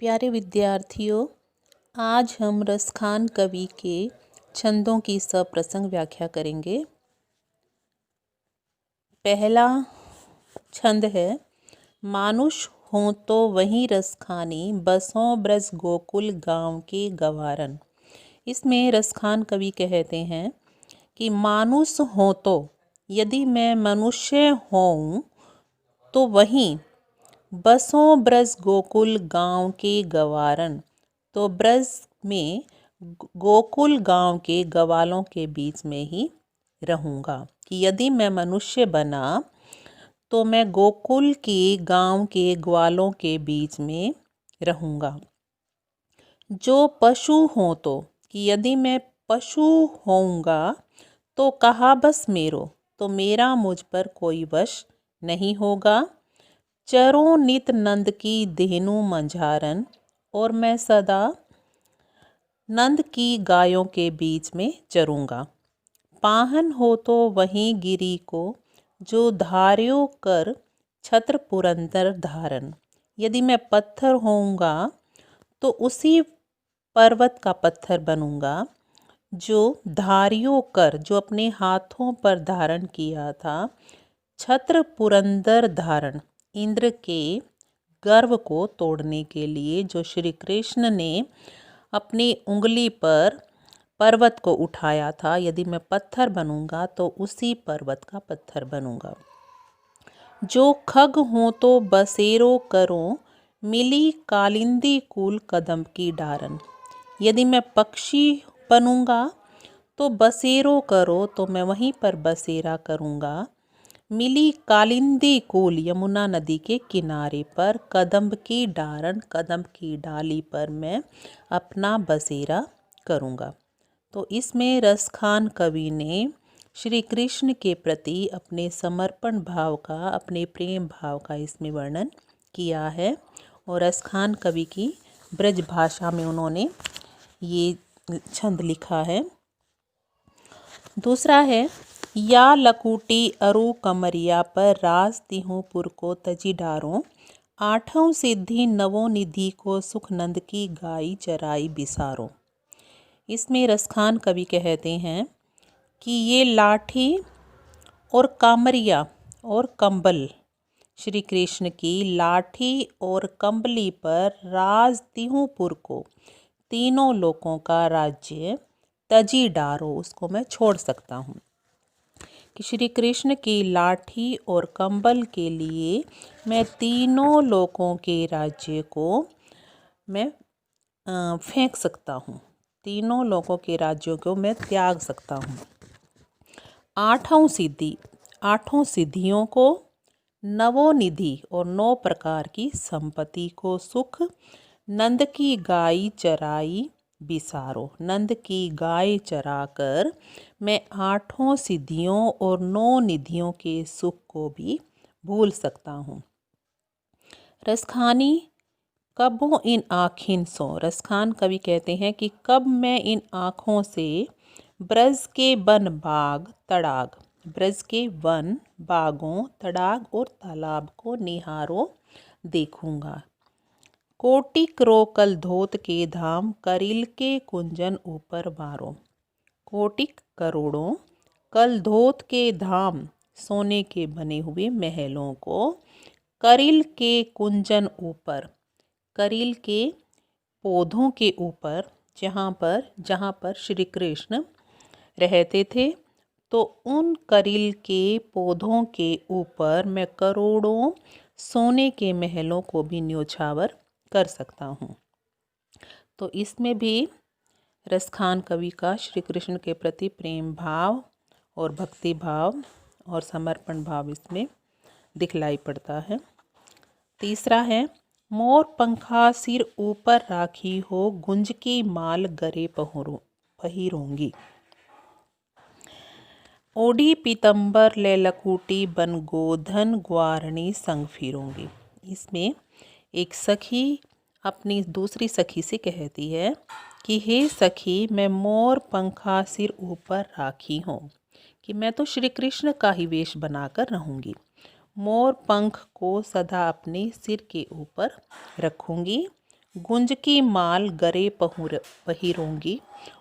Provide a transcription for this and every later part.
प्यारे विद्यार्थियों, आज हम रसखान कवि के छंदों की सप्रसंग व्याख्या करेंगे। पहला छंद है, मानुष हो तो वहीं रसखानी, बसों ब्रज गोकुल गांव के गवारन। इसमें रसखान कवि कहते हैं कि मानुष हो तो, यदि मैं मनुष्य हूँ तो वहीं बसों ब्रज गोकुल गांव के गवारन, तो ब्रज में गोकुल गांव के गवालों के बीच में ही रहूँगा। कि यदि मैं मनुष्य बना तो मैं गोकुल के गांव के ग्वालों के बीच में रहूँगा। जो पशु हो तो, कि यदि मैं पशु होऊंगा तो कहा बस मेरो, तो मेरा मुझ पर कोई वश नहीं होगा। चरों नित नंद की धेनु मंझारन, और मैं सदा नंद की गायों के बीच में चरूँगा। पाहन हो तो वहीं गिरी को, जो धार्यो कर छत्र पुरंदर धारन। यदि मैं पत्थर होऊंगा तो उसी पर्वत का पत्थर बनूंगा जो धार्यो कर, जो अपने हाथों पर धारण किया था, छत्र पुरंदर धारण, इंद्र के गर्व को तोड़ने के लिए जो श्री कृष्ण ने अपनी उंगली पर पर्वत को उठाया था। यदि मैं पत्थर बनूंगा तो उसी पर्वत का पत्थर बनूंगा। जो खग हो तो बसेरो करो, मिली कालिंदी कुल कदम की डारन। यदि मैं पक्षी बनूंगा तो बसेरो करो, तो मैं वहीं पर बसेरा करूंगा। मिली कालिंदी कुल, यमुना नदी के किनारे पर, कदम्ब की डारन, कदम्ब की डाली पर मैं अपना बसेरा करूँगा। तो इसमें रसखान कवि ने श्री कृष्ण के प्रति अपने समर्पण भाव का, अपने प्रेम भाव का इसमें वर्णन किया है। और रसखान कवि की ब्रज भाषा में उन्होंने ये छंद लिखा है। दूसरा है, या लकूटी अरु कमरिया पर, राज तिहु पुर को तजी डारों। आठों सिद्धि नवों निधि को, सुख नंद की गाई चराई बिसारो। इसमें रसखान कवि कहते हैं कि ये लाठी और कामरिया और कंबल, श्री कृष्ण की लाठी और कंबली पर राज तिहुपुर को, तीनों लोकों का राज्य, तजी डारो, उसको मैं छोड़ सकता हूँ। कि श्री कृष्ण की लाठी और कंबल के लिए मैं तीनों लोकों के राज्य को मैं फेंक सकता हूँ, तीनों लोकों के राज्यों को मैं त्याग सकता हूँ। आठों सिद्धि, आठों सिद्धियों को, नवोनिधि और 9 प्रकार की संपत्ति को, सुख नंद की गाय चराई बिसारो। नंद की गाय चराकर मैं आठों सिद्धियों और 9 निधियों के सुख को भी भूल सकता हूँ। रसखानी कबों इन आँखिन सो, रसखान कवि कहते हैं कि कब मैं इन आँखों से ब्रज के वन बाग तड़ाग, ब्रज के वन बागों, तड़ाग और तालाब को निहारो देखूंगा। कोटिक रो कल धोत के धाम, करिल के कुंजन ऊपर वारो। कोटिक करोड़ों, कल धोत के धाम, सोने के बने हुए महलों को, करिल के कुंजन ऊपर, करिल के पौधों के ऊपर, जहाँ पर श्री कृष्ण रहते थे, तो उन करिल के पौधों के ऊपर मैं करोड़ों सोने के महलों को भी न्योछावर कर सकता हूँ। तो इसमें भी रसखान कवि का श्री कृष्ण के प्रति प्रेम भाव और भक्ति भाव और समर्पण भाव इसमें दिखलाई पड़ता है। तीसरा है, मोर पंखा सिर ऊपर राखी हो, गुंज की माल गरे पहिरोंगी। ओढ़ी पीतंबर ले लकूटी, बन गोधन ग्वारणी संग फिरूंगी। इसमें एक सखी अपनी दूसरी सखी से कहती है कि हे सखी, मैं मोर पंखा सिर ऊपर राखी हूँ, कि मैं तो श्री कृष्ण का ही वेश बनाकर रहूँगी। मोर पंख को सदा अपने सिर के ऊपर रखूँगी, गुंज की माल गले पहिरूंगी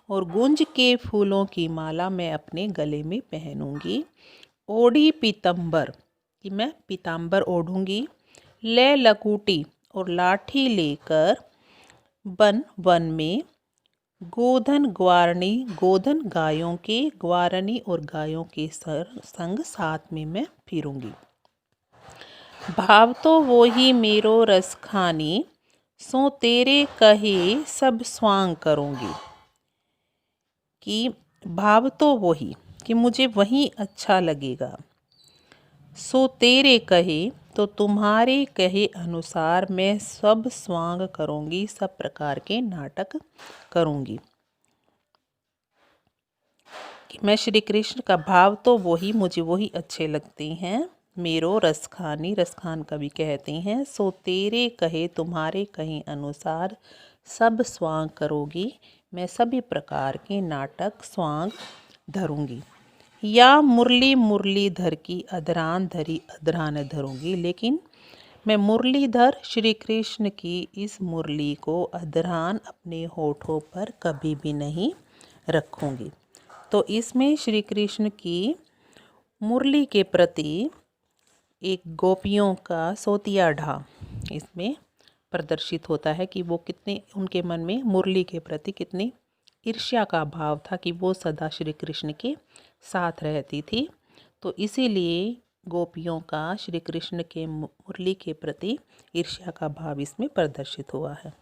और गुंज के फूलों की माला मैं अपने गले में पहनूंगी। ओढ़ी पीतंबर कि मैं पीतांबर ओढ़ूंगी। ले लकूटी और लाठी लेकर वन वन में गोधन गायों के ग्वारनी और गायों के संग साथ में मैं फिरूंगी। भाव तो वो ही मेरो रस खानी, सो तेरे कहे सब स्वांग करूंगी। कि भाव तो वही कि मुझे वही अच्छा लगेगा। सो तेरे कहे तो तुम्हारे कहे अनुसार मैं सब स्वांग करूंगी, सब प्रकार के नाटक करूंगी। कि मैं श्री कृष्ण का भाव तो वही, मुझे वही अच्छे लगते हैं। मेरो रसखानी, रसखान कवि कहते हैं। सो तेरे कहे तुम्हारे कहे अनुसार सब स्वांग करोगी, मैं सभी प्रकार के नाटक स्वांग धरूंगी। या मुरली मुरलीधर की अधरान धरी अधरान धरूंगी, लेकिन मैं मुरलीधर श्री कृष्ण की इस मुरली को अधरान अपने होठों पर कभी भी नहीं रखूंगी। तो इसमें श्री कृष्ण की मुरली के प्रति एक गोपियों का सोतिया ढाव इसमें प्रदर्शित होता है कि वो कितने, उनके मन में मुरली के प्रति कितनी ईर्ष्या का भाव था कि वो सदा श्री कृष्ण के साथ रहती थी। तो इसीलिए गोपियों का श्री कृष्ण के मुरली के प्रति ईर्ष्या का भाव इसमें प्रदर्शित हुआ है।